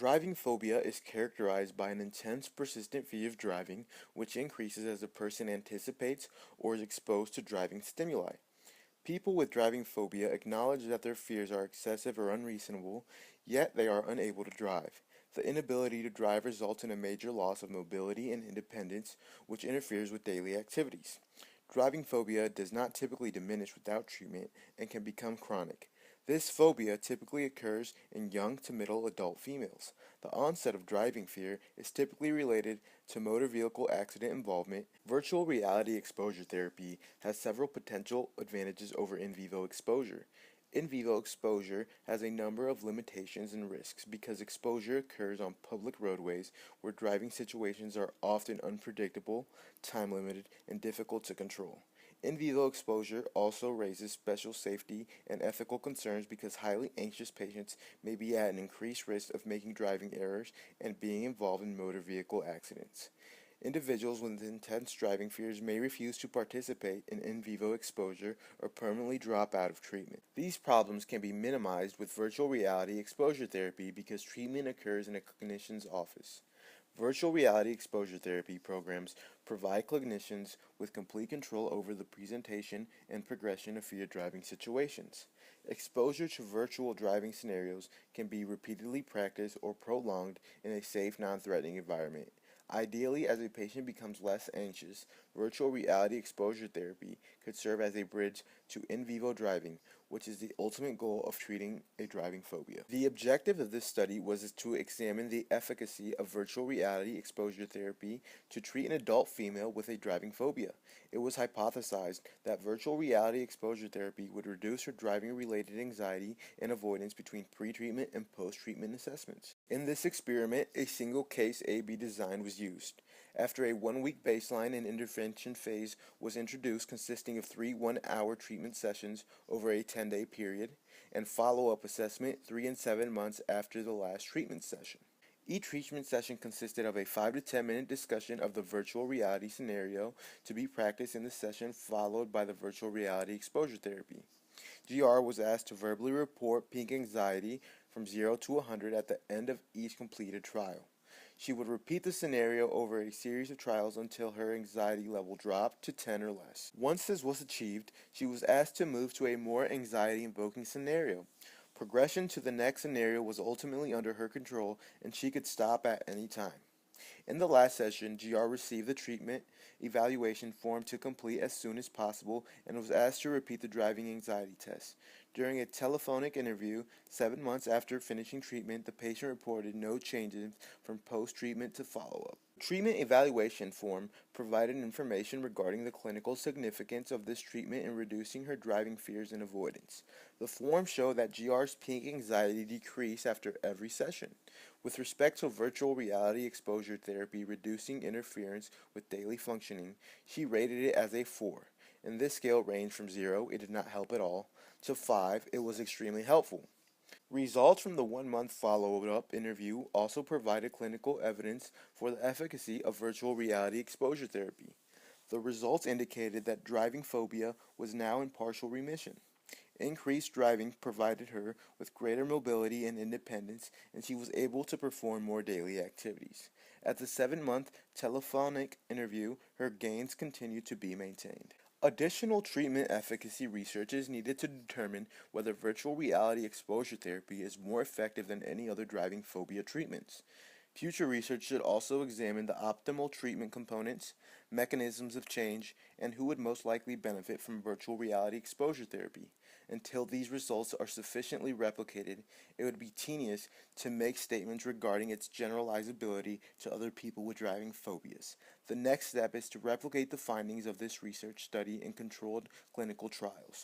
Driving phobia is characterized by an intense, persistent fear of driving, which increases as a person anticipates or is exposed to driving stimuli. People with driving phobia acknowledge that their fears are excessive or unreasonable, yet they are unable to drive. The inability to drive results in a major loss of mobility and independence, which interferes with daily activities. Driving phobia does not typically diminish without treatment and can become chronic. This phobia typically occurs in young to middle adult females. The onset of driving fear is typically related to motor vehicle accident involvement. Virtual reality exposure therapy has several potential advantages over in vivo exposure. In vivo exposure has a number of limitations and risks because exposure occurs on public roadways where driving situations are often unpredictable, time limited, and difficult to control. In vivo exposure also raises special safety and ethical concerns because highly anxious patients may be at an increased risk of making driving errors and being involved in motor vehicle accidents. Individuals with intense driving fears may refuse to participate in vivo exposure or permanently drop out of treatment. These problems can be minimized with virtual reality exposure therapy because treatment occurs in a clinician's office. Virtual reality exposure therapy programs provide clinicians with complete control over the presentation and progression of fear driving situations. Exposure to virtual driving scenarios can be repeatedly practiced or prolonged in a safe, non-threatening environment. Ideally, as a patient becomes less anxious, virtual reality exposure therapy could serve as a bridge to in vivo driving, which is the ultimate goal of treating a driving phobia. The objective of this study was to examine the efficacy of virtual reality exposure therapy to treat an adult female with a driving phobia. It was hypothesized that virtual reality exposure therapy would reduce her driving-related anxiety and avoidance between pre-treatment and post-treatment assessments. In this experiment, a single case A-B design was used. After a 1-week baseline, an intervention phase was introduced consisting of 3 one-hour treatment sessions over a 10-day period, and follow-up assessment 3 and 7 months after the last treatment session. Each treatment session consisted of a 5 to 10 minute discussion of the virtual reality scenario to be practiced in the session, followed by the virtual reality exposure therapy. GR was asked to verbally report peak anxiety from 0 to 100 at the end of each completed trial. She would repeat the scenario over a series of trials until her anxiety level dropped to 10 or less. Once this was achieved, she was asked to move to a more anxiety-invoking scenario. Progression to the next scenario was ultimately under her control, and she could stop at any time. In the last session, GR received the treatment evaluation form to complete as soon as possible and was asked to repeat the driving anxiety test. During a telephonic interview 7 months after finishing treatment, the patient reported no changes from post-treatment to follow-up. The treatment evaluation form provided information regarding the clinical significance of this treatment in reducing her driving fears and avoidance. The form showed that GR's peak anxiety decreased after every session. With respect to virtual reality exposure therapy reducing interference with daily functioning, she rated it as a 4. And this scale ranged from 0, it did not help at all, to 5, it was extremely helpful. Results from the 1-month follow-up interview also provided clinical evidence for the efficacy of virtual reality exposure therapy. The results indicated that driving phobia was now in partial remission. Increased driving provided her with greater mobility and independence, and she was able to perform more daily activities. At the 7-month telephonic interview, her gains continued to be maintained. Additional treatment efficacy research is needed to determine whether virtual reality exposure therapy is more effective than any other driving phobia treatments. Future research should also examine the optimal treatment components, mechanisms of change, and who would most likely benefit from virtual reality exposure therapy. Until these results are sufficiently replicated, it would be tedious to make statements regarding its generalizability to other people with driving phobias. The next step is to replicate the findings of this research study in controlled clinical trials.